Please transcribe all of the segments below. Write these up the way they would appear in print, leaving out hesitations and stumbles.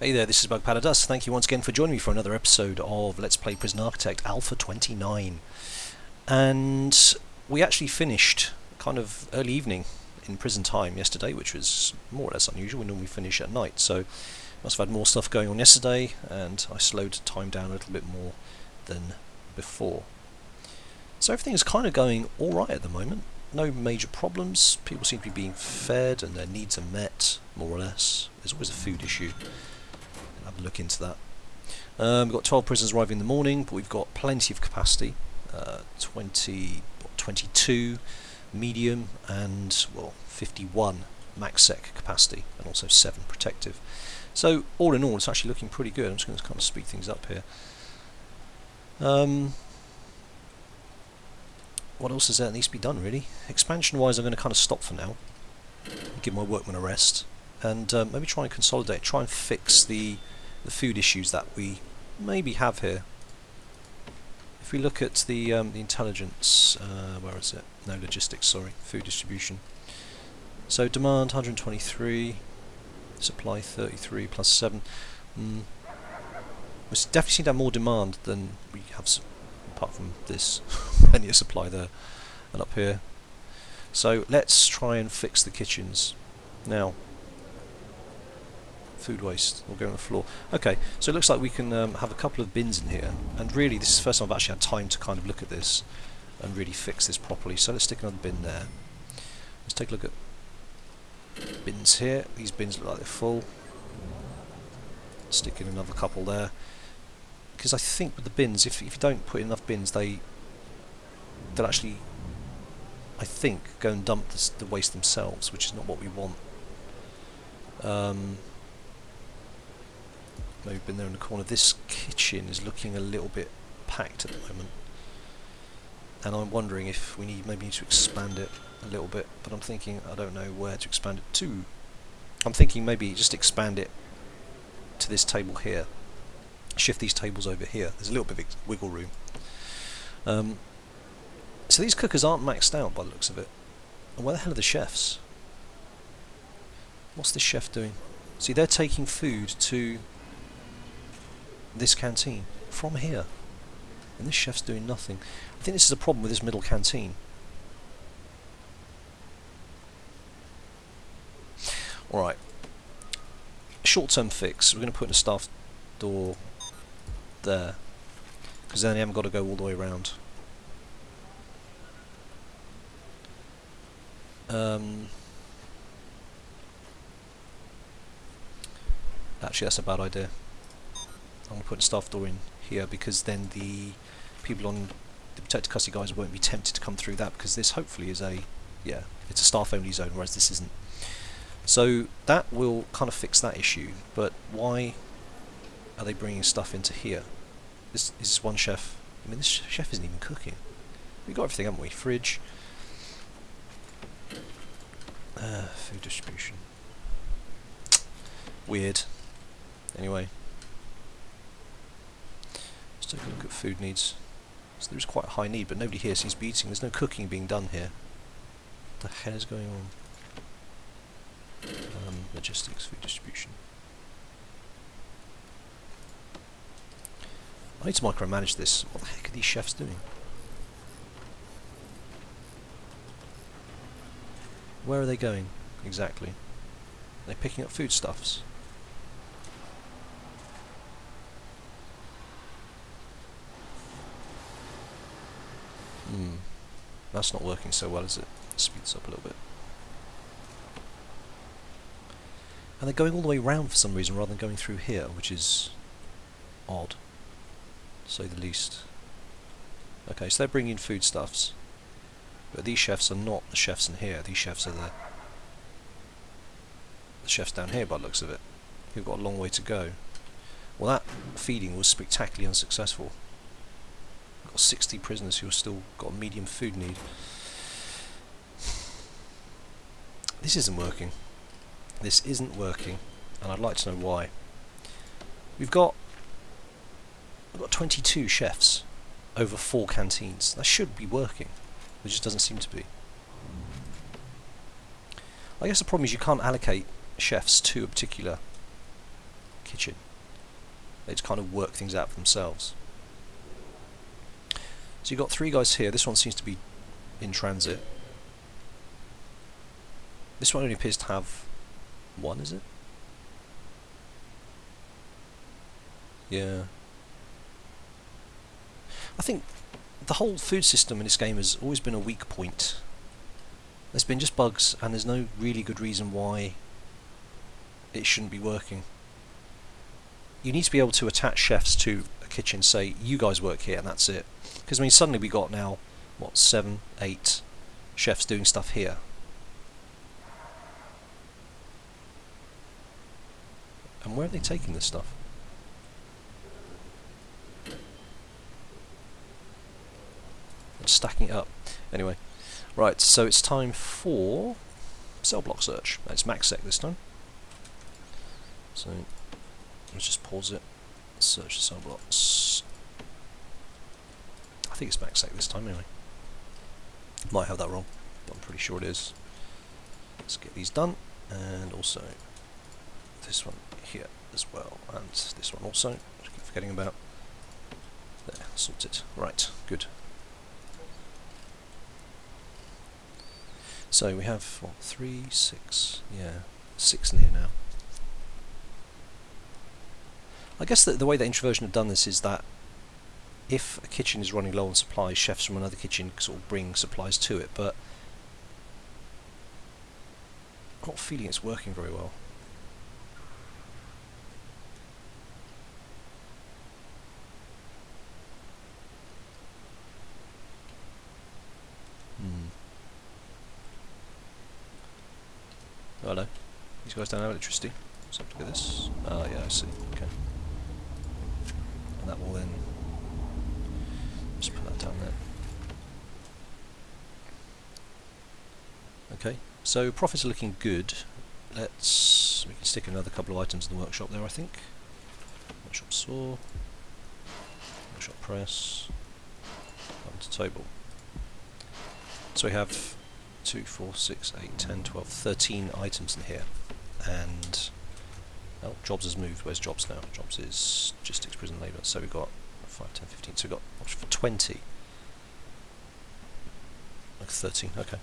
Hey there, this is BugPowderDust. Thank you once again for joining me for another episode of Let's Play Prison Architect Alpha 29. And we actually finished kind of early evening in prison time yesterday, which was more or less unusual. We normally finish at night, so must have had more stuff going on yesterday, and I slowed time down a little bit more than before. So everything is kind of going alright at the moment. No major problems. People seem to be being fed and their needs are met, more or less. There's always a food issue. I'll have a look into that. We've got 12 prisoners arriving in the morning, but we've got plenty of capacity. 22 medium and, well, 51 max sec capacity, and also 7 protective. So all in all, it's actually looking pretty good. I'm just going to kind of speed things up here. What else is there that needs to be done, really? Expansion-wise, I'm going to kind of stop for now, give my workmen a rest, and maybe try and consolidate, try and fix the food issues that we maybe have here. If we look at the intelligence, where is it? No, logistics, sorry, food distribution. So demand 123, supply 33 plus 7. We definitely seem to have more demand than we have, apart from this. Plenty of supply there and up here. So let's try and fix the kitchens now. Food waste will go on the floor. Okay, so it looks like we can have a couple of bins in here, and really this is the first time I've actually had time to kind of look at this and really fix this properly. So let's stick another bin there. Let's take a look at bins here. These bins look like they're full. Stick in another couple there, because I think with the bins, if you don't put enough bins, they'll actually, I think, go and dump the waste themselves, which is not what we want. Maybe been there in the corner. This kitchen is looking a little bit packed at the moment, and I'm wondering if we maybe need to expand it a little bit, but I'm thinking I don't know where to expand it to. I'm thinking maybe just expand it to this table here, shift these tables over here. There's a little bit of wiggle room. So these cookers aren't maxed out by the looks of it. And where the hell are the chefs? What's this chef doing? See, they're taking food to this canteen from here, and this chef's doing nothing. I think this is a problem with this middle canteen. Alright, short-term fix. We're going to put in a staff door there, because then you haven't got to go all the way around. Actually, that's a bad idea. I'm going to put a staff door in here, because then the people on the protected custody guys won't be tempted to come through that, because this hopefully is it's a staff only zone, whereas this isn't. So that will kind of fix that issue, but why are they bringing stuff into here? This is one chef. I mean, this chef isn't even cooking. We've got everything, haven't we? Fridge. Food distribution. Weird. Anyway. Let's take a look at food needs. So there's quite a high need, but nobody here seems to be eating. There's no cooking being done here. What the hell is going on? Logistics, food distribution. I need to micromanage this. What the heck are these chefs doing? Where are they going exactly? They're picking up foodstuffs. That's not working so well, is it? Speed this up a little bit. And they're going all the way round for some reason rather than going through here, which is odd, to say the least. Okay, so they're bringing in foodstuffs, but these chefs are not the chefs in here. These chefs are the chefs down here by the looks of it, who've got a long way to go. Well, that feeding was spectacularly unsuccessful. We've got 60 prisoners who have still got a medium food need. This isn't working. This isn't working, and I'd like to know why. We've got 22 chefs over 4 canteens. That should be working. It just doesn't seem to be. I guess the problem is you can't allocate chefs to a particular kitchen. They just kind of work things out for themselves. So you've got 3 guys here. This one seems to be in transit. This one only appears to have 1, is it? Yeah. I think the whole food system in this game has always been a weak point. There's been just bugs, and there's no really good reason why it shouldn't be working. You need to be able to attach chefs to a kitchen, say, you guys work here, and that's it. Because, I mean, suddenly we got now, what, 7, 8 chefs doing stuff here. And where are they taking this stuff? And stacking it up. Anyway, right, so it's time for cell block search. It's max sec this time. So let's just pause it. Search the cell blocks. I think it's max sec this time anyway. Might have that wrong, but I'm pretty sure it is. Let's get these done, and also this one here as well, and this one also. I keep forgetting about. There, sorted. Right, good. So we have what, 3, 6, yeah, 6 in here now. I guess that the way that Introversion have done this is that if a kitchen is running low on supplies, chefs from another kitchen sort of bring supplies to it, but I'm not feeling it's working very well. Oh, hello. These guys don't have electricity. Let's have a look at this. Ah, yeah, I see. Okay. And that will then just put that down there. Okay, so profits are looking good. We can stick another couple of items in the workshop there, I think. Workshop saw, workshop press, onto table. So we have 2, 4, 6, 8, 10, 12, 13 items in here. And well, jobs has moved. Where's jobs now? Jobs is logistics, prison labour. So we've got 5, 10, 15. So we've got 20. Like 13, okay.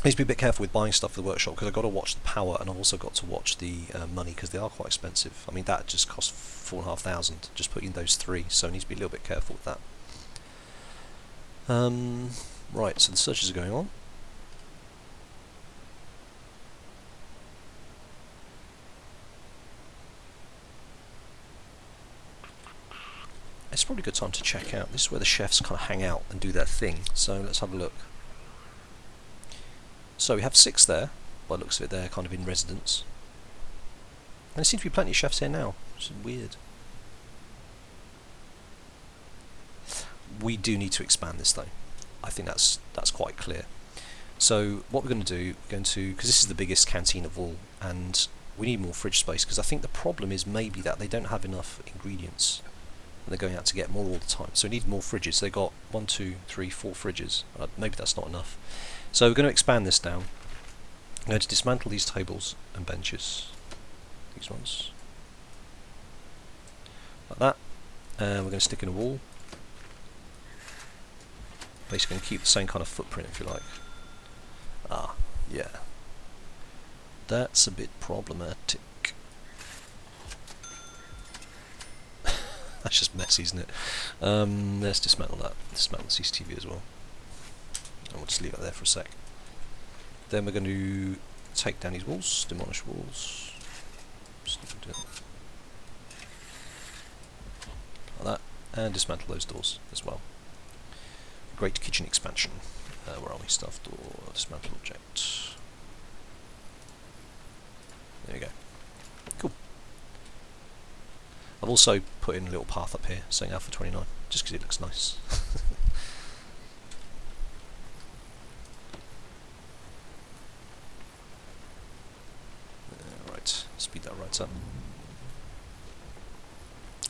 I need to be a bit careful with buying stuff for the workshop because I've got to watch the power and I've also got to watch the money because they are quite expensive. I mean, that just cost 4,500 just putting those 3, so I need to be a little bit careful with that. Right, so the searches are going on. It's probably a good time to check out. This is where the chefs kind of hang out and do their thing. So let's have a look. So we have 6 there. By the looks of it, they're kind of in residence. And there seems to be plenty of chefs here now, which is weird. We do need to expand this though. I think that's quite clear. So what we're going to do, because this is the biggest canteen of all, and we need more fridge space, because I think the problem is maybe that they don't have enough ingredients. They're going out to get more all the time, so we need more fridges. So they've got 1, 2, 3, 4 fridges. Maybe that's not enough. So we're going to expand this down. I'm going to dismantle these tables and benches, these ones, like that, and we're going to stick in a wall. Basically going to keep the same kind of footprint, if you like. Ah, yeah. That's a bit problematic. That's just messy, isn't it? Let's dismantle that. Dismantle the CCTV as well. And we'll just leave it there for a sec. Then we're going to take down these walls, demolish walls. Just do it. Like that. And dismantle those doors as well. Great kitchen expansion. Where are we? Stuff door, dismantle object. There we go. Cool. I've also put in a little path up here saying Alpha 29, just because it looks nice. Right, speed that right up.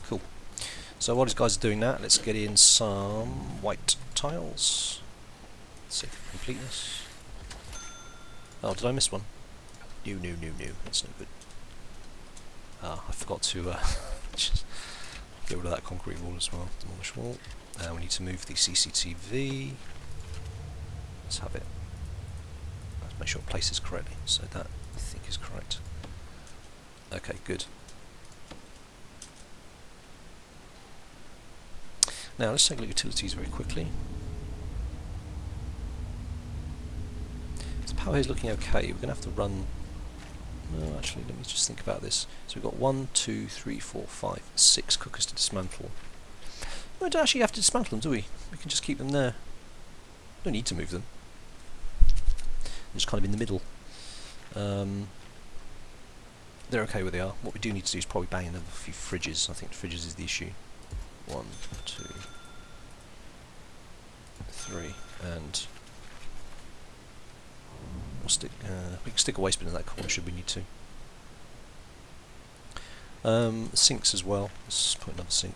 Cool. So while these guys are doing that, let's get in some white tiles. Let's see, completeness. Oh, did I miss one? No, that's no good. I forgot to just get rid of that concrete wall as well. Demolish wall. We need to move the CCTV. Let's have it. Let's make sure it places correctly. So that I think is correct. Okay, good. Now let's take a look at utilities very quickly. So power here is looking okay. We're going to have to run. No, actually, let me just think about this. So we've got 1, 2, 3, 4, 5, 6 cookers to dismantle. We don't actually have to dismantle them, do we? We can just keep them there. Don't need to move them. They're just kind of in the middle. They're okay where they are. What we do need to do is probably bang in a few fridges. I think fridges is the issue. 1, 2, 3, and we'll stick. We can stick a waste bin in that corner should we need to. Sinks as well. Let's put another sink.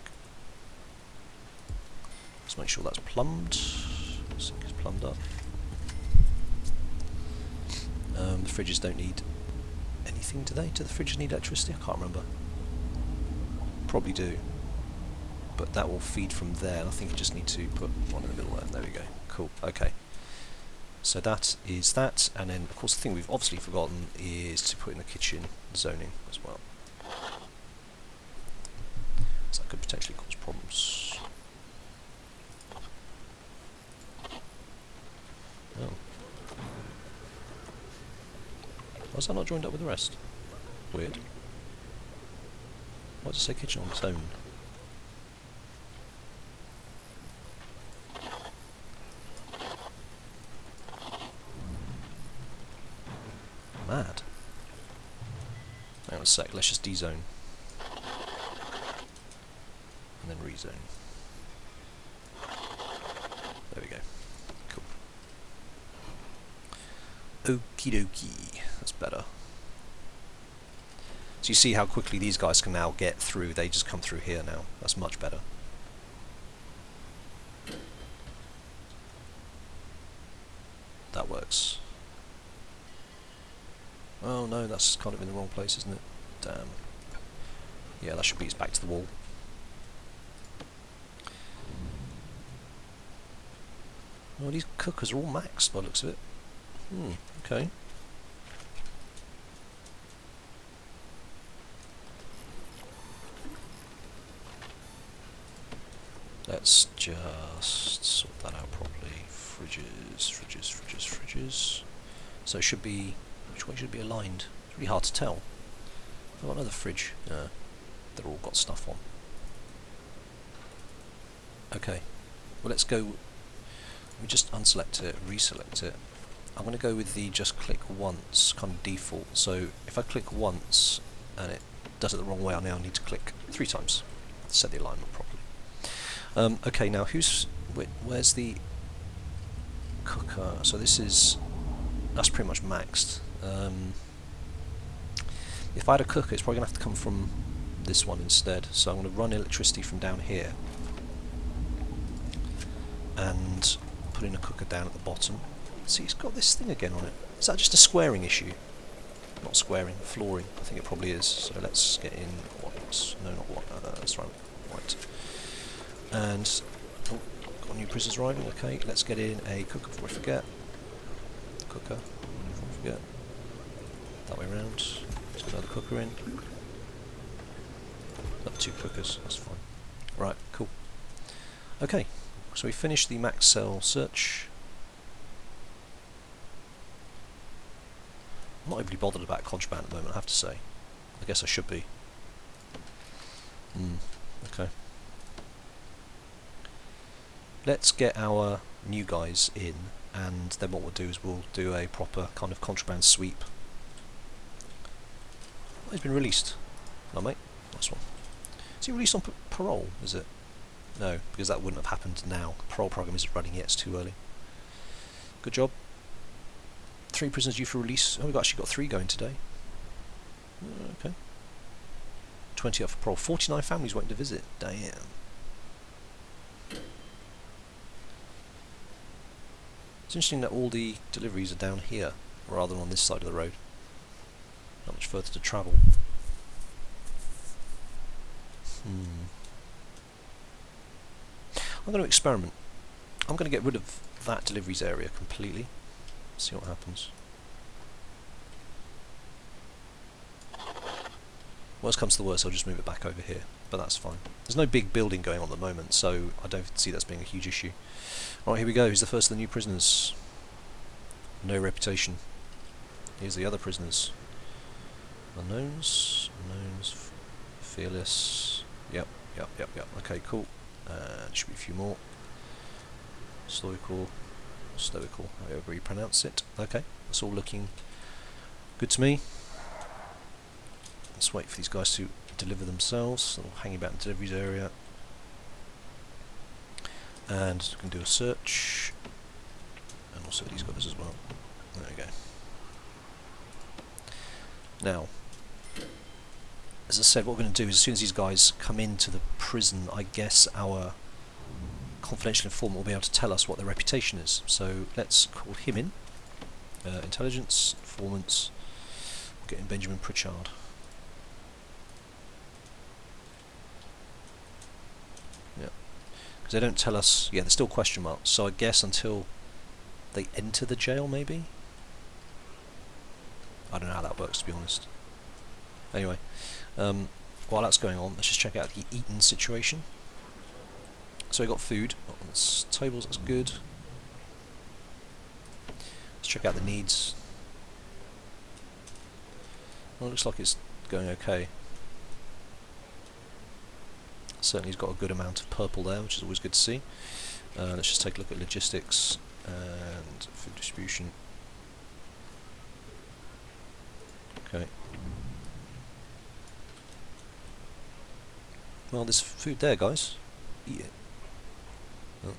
Let's make sure that's plumbed. The sink is plumbed up. The fridges don't need anything, do they? Do the fridges need electricity? I can't remember. Probably do. But that will feed from there. I think you just need to put one in the middle there. There we go. Cool. Okay. So that is that. And then, of course, the thing we've obviously forgotten is to put in the kitchen zoning as well. So that could potentially cause problems. Oh. Why is that not joined up with the rest? Weird. Why does it say kitchen on its own? Mad. Hang on a sec, let's just dezone. And then rezone. There we go. Cool. Okie dokie. That's better. So you see how quickly these guys can now get through. They just come through here now. That's much better. That works. Oh no, that's kind of in the wrong place, isn't it? Damn. Yeah, that should be back to the wall. Oh, these cookers are all maxed by the looks of it. Okay. Let's just sort that out properly. Fridges. So it should be, which way should it be aligned? It's really hard to tell. I've got another fridge. They're all got stuff on. Okay. Well, let's go. We just unselect it, reselect it. I'm going to go with the just click once kind of default. So if I click once and it does it the wrong way, I now need to click 3 times to set the alignment properly. Okay, now where's the cooker? So that's pretty much maxed. If I had a cooker, it's probably going to have to come from this one instead. So I'm going to run electricity from down here and put in a cooker down at the bottom. See, it's got this thing again on it. Is that just a squaring issue? Not squaring, flooring. I think it probably is. So let's get in what? No, not what. That's right. White. And got new prisoners arriving. Okay, let's get in a cooker before I forget. Cooker before I forget. That way around. Let's get another cooker in. Not 2 cookers. That's fine. Right. Cool. Okay. So we finished the max cell search. I'm not overly bothered about contraband at the moment, I have to say. I guess I should be. Okay. Let's get our new guys in, and then what we'll do is we'll do a proper kind of contraband sweep. Oh, he's been released. Hello, mate. Nice one. Is he released on parole, is it? No, because that wouldn't have happened now. The parole program isn't running yet, it's too early. Good job. 3 prisoners due for release. Oh, we've actually got 3 going today. Okay. 20 up for parole. 49 families waiting to visit. Damn. It's interesting that all the deliveries are down here, rather than on this side of the road. Not much further to travel. I'm going to experiment. I'm going to get rid of that deliveries area completely. See what happens. Worst comes to the worst, I'll just move it back over here, but that's fine. There's no big building going on at the moment, so I don't see that as being a huge issue. Right, here we go. Here's the first of the new prisoners. No reputation. Here's the other prisoners. Unknowns, fearless. Yep. Okay, cool. Should be a few more. Stoical, however you pronounce it. Okay, that's all looking good to me. Let's wait for these guys to deliver themselves. They're all hanging about in the deliveries area. And we can do a search. And also these guys as well. There we go. Now, as I said, what we're going to do is as soon as these guys come into the prison, I guess our confidential informant will be able to tell us what their reputation is. So let's call him in. Intelligence, informants. We're getting Benjamin Pritchard. Yeah, because they don't tell us. Yeah, there's still question marks. So I guess until they enter the jail, maybe. I don't know how that works, to be honest. Anyway, while that's going on, let's just check out the eaten situation. So we got food. Oh, that's tables, that's good. Let's check out the needs. Well, it looks like it's going okay. Certainly he's got a good amount of purple there, which is always good to see. Let's just take a look at logistics and food distribution. Okay. Well, there's food there, guys. Eat it. Oh.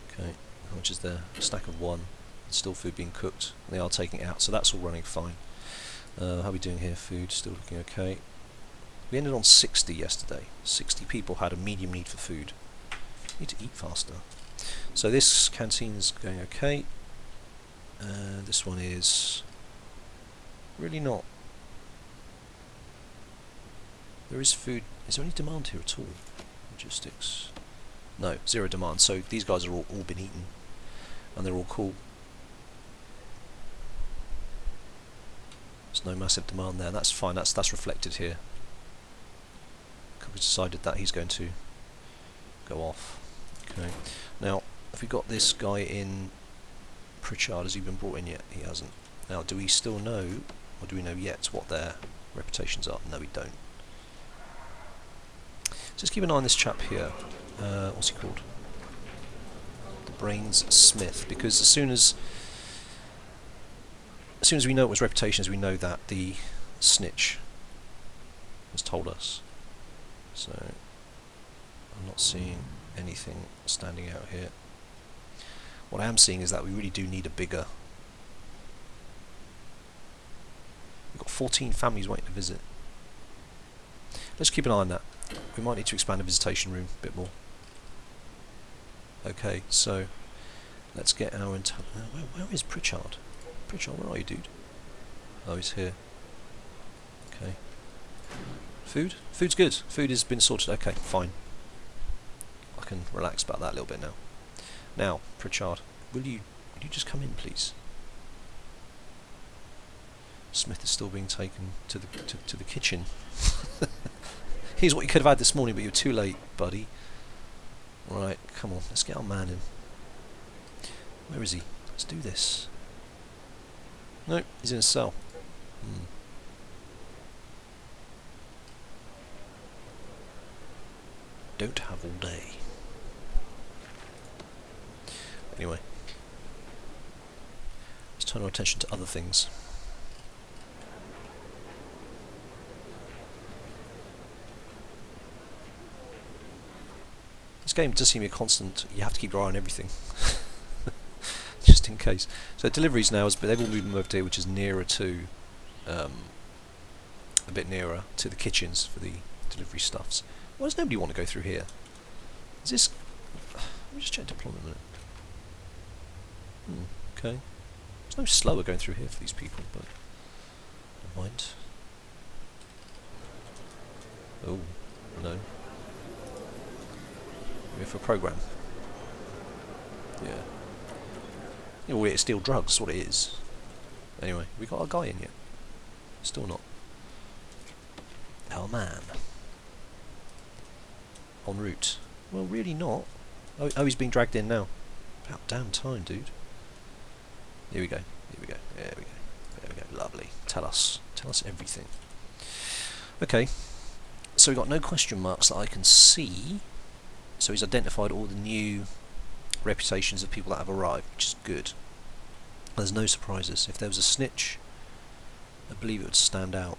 Okay. How much is there? A stack of 1. Still food being cooked. They are taking it out, so that's all running fine. How are we doing here? Food still looking okay. We ended on 60 yesterday. 60 people had a medium need for food. Need to eat faster. So this canteen's going okay. This one is really not. There is food. Is there any demand here at all? Logistics. No, 0 demand. So these guys are all been eaten, and they're all cool. There's no massive demand there. That's fine. That's reflected here. Cook's decided that he's going to go off. Okay. Now, have we got this guy in Pritchard? Has he been brought in yet? He hasn't. Now, do we still know, or do we know yet what their reputations are? No, we don't. So let's keep an eye on this chap here. What's he called? The Brains Smith. Because as soon as we know what his reputation is, we know that the snitch has told us. So I'm not seeing anything standing out here. What I am seeing is that we really do need a bigger. We've got 14 families waiting to visit. Let's keep an eye on that. We might need to expand the visitation room a bit more. Okay, so let's get our where is Pritchard? Pritchard, where are you, dude? Oh, he's here. Okay. Food? Food's good. Food has been sorted. Okay, fine. I can relax about that a little bit now. Now, Pritchard, would you just come in, please? Smith is still being taken to the kitchen. Here's what you could have had this morning, but you're too late, buddy. Right, come on, let's get our man in. Where is he? Let's do this. No, he's in a cell. Don't have all day. Anyway, let's turn our attention to other things. This game does seem to be a constant. You have to keep your eye on everything, just in case. So deliveries now, but they've all moved over here, which is nearer to, a bit nearer to the kitchens for the delivery stuffs. Why does nobody want to go through here? Is this? Let me just check deployment a minute. Okay. It's no slower going through here for these people, but never mind. Oh, No. We're for a program. Yeah. You know, we're here to steal drugs, that's what it is. Anyway, we got our guy in yet? Still not. Oh man. En route. Well, really not. Oh, he's being dragged in now. About damn time, dude. Here we go. Here we go. There we go. There we go. Lovely. Tell us. Tell us everything. Okay. So we've got no question marks that I can see. So he's identified all the new reputations of people that have arrived, which is good. There's no surprises. If there was a snitch, I believe it would stand out.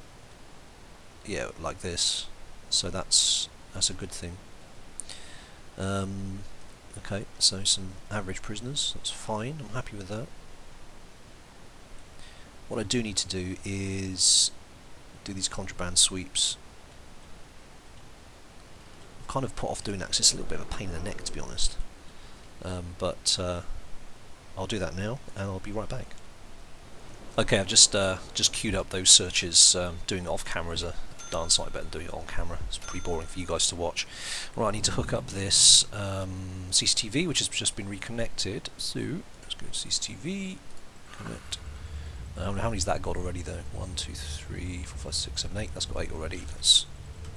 Yeah, like this. So that's a good thing. Okay, so some average prisoners. That's fine. I'm happy with that. What I do need to do is do these contraband sweeps. I've kind of put off doing that because it's a little bit of a pain in the neck, to be honest. But I'll do that now, and I'll be right back. Okay, I've just queued up those searches. Doing it off camera is a darn sight better than doing it on camera. It's pretty boring for you guys to watch. Right, I need to hook up this CCTV, which has just been reconnected. So let's go to CCTV, connect. How many's that got already though? 1, 2, 3, 4, 5, 6, 7, 8. That's got 8 already. Let's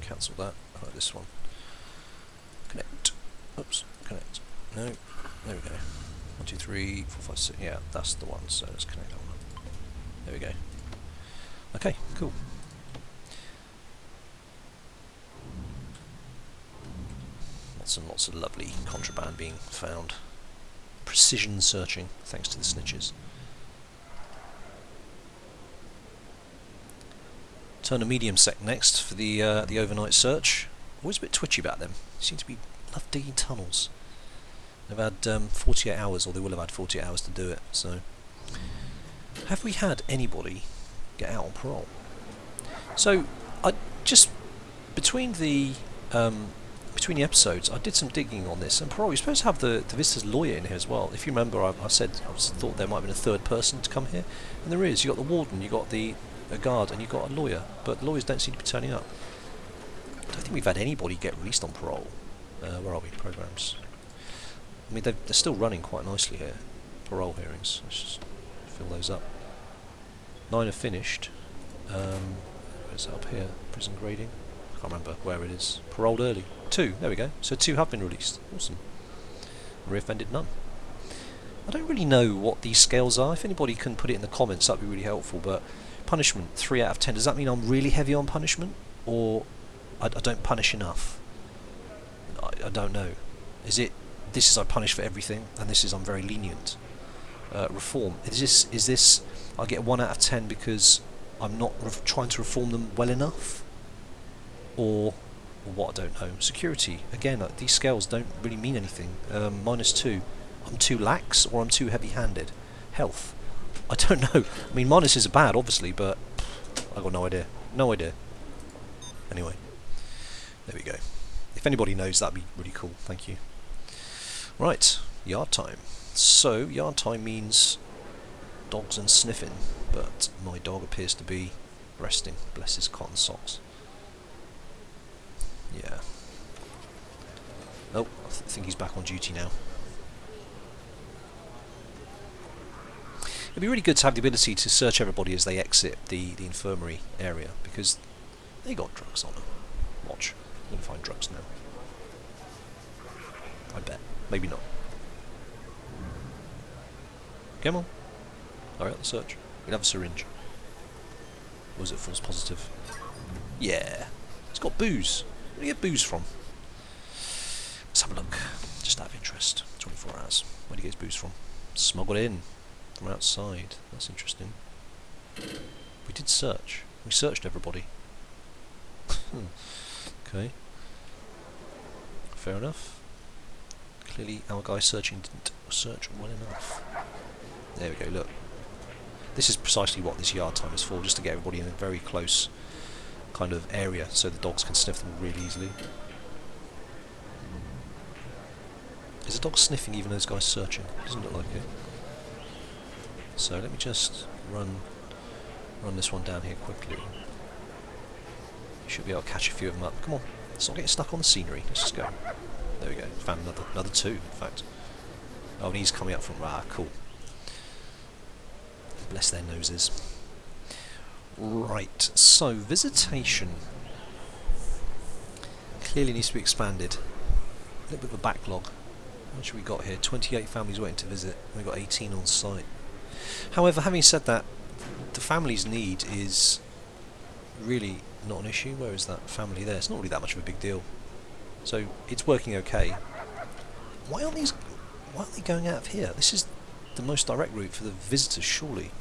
cancel that. Right, this one. Connect. Oops. Connect. No. There we go. 1, 2, 3, 4, 5, 6. Yeah, that's the one. So let's connect that one. There we go. Okay, cool. Lots and lots of lovely contraband being found. Precision searching, thanks to the snitches. Turn a medium sec next for the overnight search. Always a bit twitchy about them. Seem to be love digging tunnels. They've had 48 hours, or they will have had 48 hours to do it. So, have we had anybody get out on parole? So, I just between the episodes, I did some digging on this, and parole. You're supposed to have the visitor's lawyer in here as well. If you remember, I thought there might have been a third person to come here, and there is. You got the warden, you got a guard, and you got a lawyer, but the lawyers don't seem to be turning up. I don't think we've had anybody get released on parole. Where are we? Programs. I mean, they're still running quite nicely here. Parole hearings. Let's just fill those up. 9 are finished. Where's that up here? Prison grading. I can't remember where it is. Paroled early. 2. There we go. So 2 have been released. Awesome. Reoffended none. I don't really know what these scales are. If anybody can put it in the comments, that'd be really helpful. But punishment, 3 out of 10. Does that mean I'm really heavy on punishment, or I don't punish enough? I don't know. Is it this is I punish for everything, and this is I'm very lenient? Reform. Is this I get 1 out of 10 because I'm not trying to reform them well enough, or what? I don't know. Security. Again, these scales don't really mean anything. -2. I'm too lax, or I'm too heavy-handed. Health. I don't know. I mean, minuses are bad, obviously, but I've got no idea. No idea. Anyway, there we go. If anybody knows, that'd be really cool. Thank you. Right, yard time. So, yard time means dogs and sniffing, but my dog appears to be resting. Bless his cotton socks. Yeah. Oh, I think he's back on duty now. It'd be really good to have the ability to search everybody as they exit the infirmary area, because they got drugs on them. Watch. I'm going to find drugs now. I bet. Maybe not. Come on. Hurry up the search. We'll have a syringe. Or was it false positive? Yeah. It's got booze. Where do you get booze from? Let's have a look. Just out of interest. 24 hours. Where do you get his booze from? Smuggled in. From outside. That's interesting. We did search. We searched everybody. Okay. Fair enough. Clearly our guy searching didn't search well enough. There we go, look. This is precisely what this yard time is for, just to get everybody in a very close kind of area so the dogs can sniff them really easily. Is the dog sniffing even though this guy's searching? Doesn't look like it. So let me just run this one down here quickly. You should be able to catch a few of them up. Come on, Let's not get stuck on the scenery. Let's just go. There we go. Found another two, in fact. Oh, and he's coming up from... Ah, cool. Bless their noses. Right, so visitation clearly needs to be expanded. A little bit of a backlog. What should we got here? 28 families waiting to visit. We've got 18 on site. However, having said that, the family's need is really not an issue. Where is that family there? It's not really that much of a big deal. So it's working okay. Why aren't they going out of here? This is the most direct route for the visitors, surely.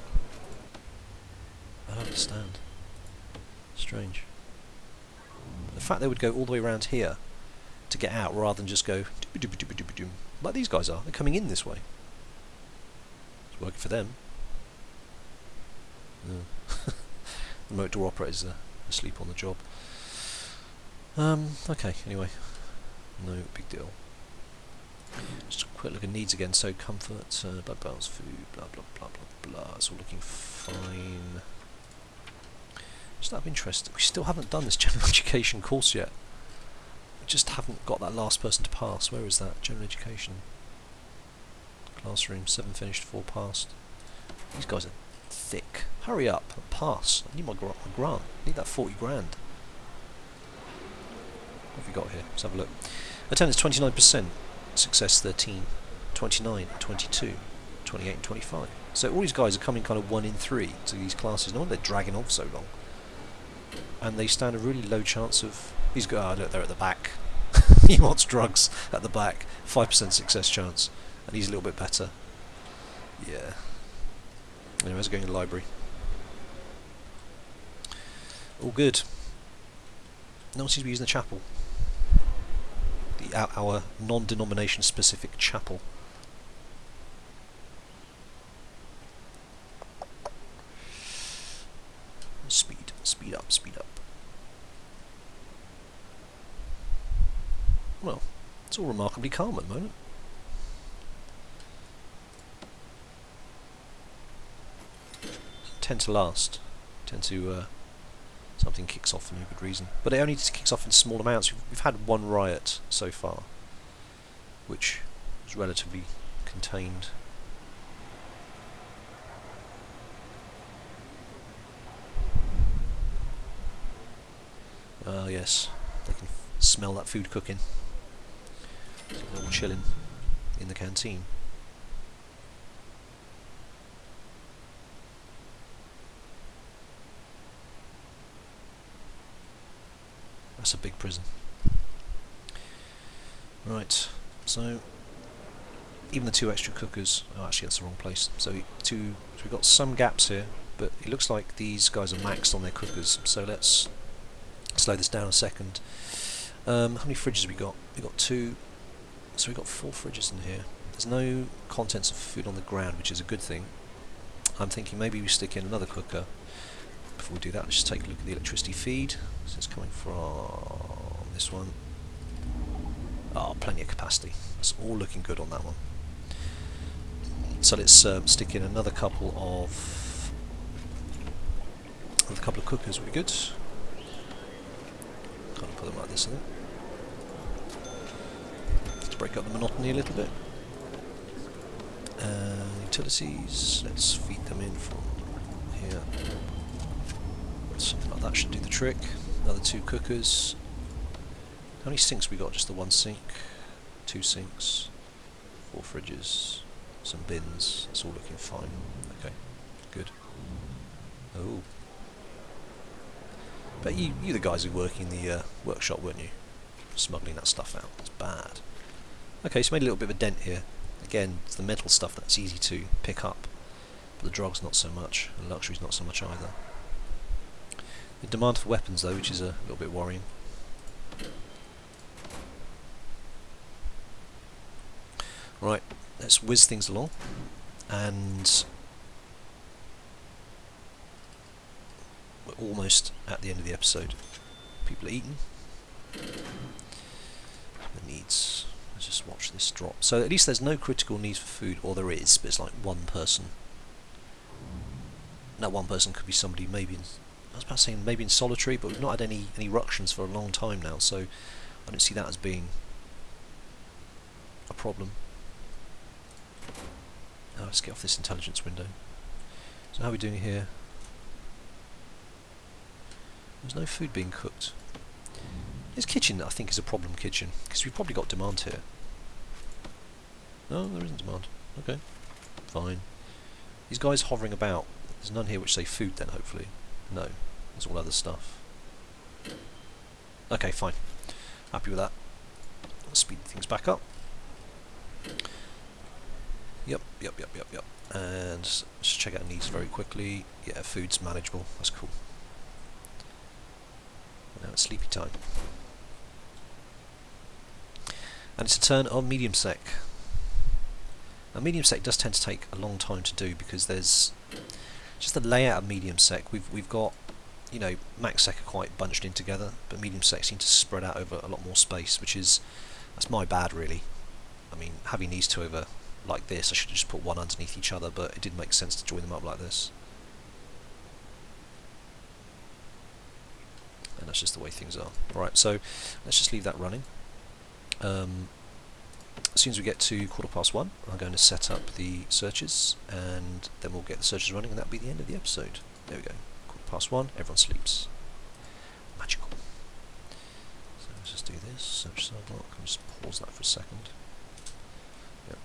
I don't understand. Strange. The fact they would go all the way around here to get out rather than just go like these guys are. They're coming in this way. It's working for them. The remote door operators are asleep on the job. Okay, anyway. No big deal. Just a quick look at needs again. So comfort, bug bounce, food, blah blah blah blah blah. It's all looking fine. Just out of interest, we still haven't done this general education course yet. We just haven't got that last person to pass. Where is that? General education. Classroom, 7 finished, 4 passed. These guys are thick. Hurry up and pass. I need my grant. I need that 40 grand. What have we got here? Let's have a look. Attendance 29%. Success 13. 29, 22, 28 and 25. So all these guys are coming kind of 1 in 3 to these classes. No wonder they're dragging off so long. And they stand a really low chance of... These guys, look, they're at the back. He wants drugs at the back. 5% success chance. And he's a little bit better. Yeah. Anyway, let's go to the library. All good. No one seems to be using the chapel. Our non-denomination specific chapel. Speed up. Well, it's all remarkably calm at the moment. Tend to last. Something kicks off for no good reason. But it only kicks off in small amounts. We've had 1 riot so far, which was relatively contained. Yes, they can smell that food cooking. So they're all chilling in the canteen. That's a big prison. Right, so even the 2 extra cookers... Oh, actually that's the wrong place. So we've got some gaps here, but it looks like these guys are maxed on their cookers. So let's slow this down a second. How many fridges have we got? We've got 2, so we've got 4 fridges in here. There's no contents of food on the ground, which is a good thing. I'm thinking maybe we stick in another cooker. Before we do that, let's just take a look at the electricity feed. So it's coming from this one. Oh, plenty of capacity. It's all looking good on that one. So let's stick in another couple of cookers. Would be good. Kind of put them like this, I think. Let's break up the monotony a little bit. Utilities. Let's feed them in from here. Something like that should do the trick. Another 2 cookers. How many sinks we got? Just the 1 sink. 2 sinks. 4 fridges. Some bins. It's all looking fine. Okay, good. Oh. But you the guys who were working in the workshop, weren't you? Smuggling that stuff out. It's bad. Okay, so made a little bit of a dent here. Again, it's the metal stuff that's easy to pick up. But the drugs not so much. And luxury's not so much either. The demand for weapons though, which is a little bit worrying. Right, let's whiz things along, and we're almost at the end of the episode. People are eating. The needs. Let's just watch this drop. So at least there's no critical needs for food, or there is, but it's like 1 person. That 1 person could be somebody maybe in was about to say maybe in solitary, but we've not had any ructions for a long time now, so I don't see that as being a problem. Now let's get off this intelligence window. So how are we doing here? There's no food being cooked. This kitchen, I think, is a problem kitchen, because we've probably got demand here. No, there isn't demand. Okay, fine. These guys hovering about. There's none here which say food then, hopefully. No, there's all other stuff. Okay, fine. Happy with that. Let's speed things back up. Yep. And let's check out needs very quickly. Yeah, food's manageable. That's cool. Now it's sleepy time. And it's a turn on medium sec. Now medium sec does tend to take a long time to do because there's just the layout of medium sec. We've got, you know, max sec are quite bunched in together, but medium sec seem to spread out over a lot more space, that's my bad really. I mean, having these two over like this, I should have just put one underneath each other, but it didn't make sense to join them up like this. And that's just the way things are. Right, so let's just leave that running. As soon as we get to 1:15, I'm going to set up the searches, and then we'll get the searches running, and that'll be the end of the episode. There we go. 1:15, everyone sleeps. Magical. So let's just do this. Search sidewalk. I'll just pause that for a second. Yep.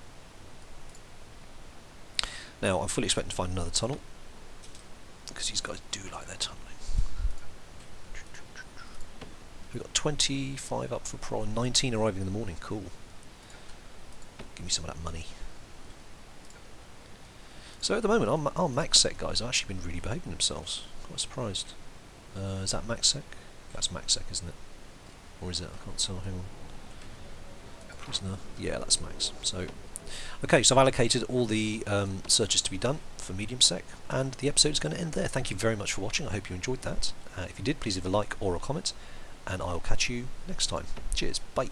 Now, I'm fully expecting to find another tunnel, because these guys do like their tunneling. We've got 25 up for pro, 19 arriving in the morning. Cool. Give me some of that money. So at the moment, our max sec guys have actually been really behaving themselves. Quite surprised. Is that max sec? That's max sec, isn't it? Or is it? I can't tell. Hang on. Prisoner. Yeah, that's max. So, okay, so I've allocated all the searches to be done for medium sec, and the episode is going to end there. Thank you very much for watching. I hope you enjoyed that. If you did, please leave a like or a comment, and I'll catch you next time. Cheers. Bye.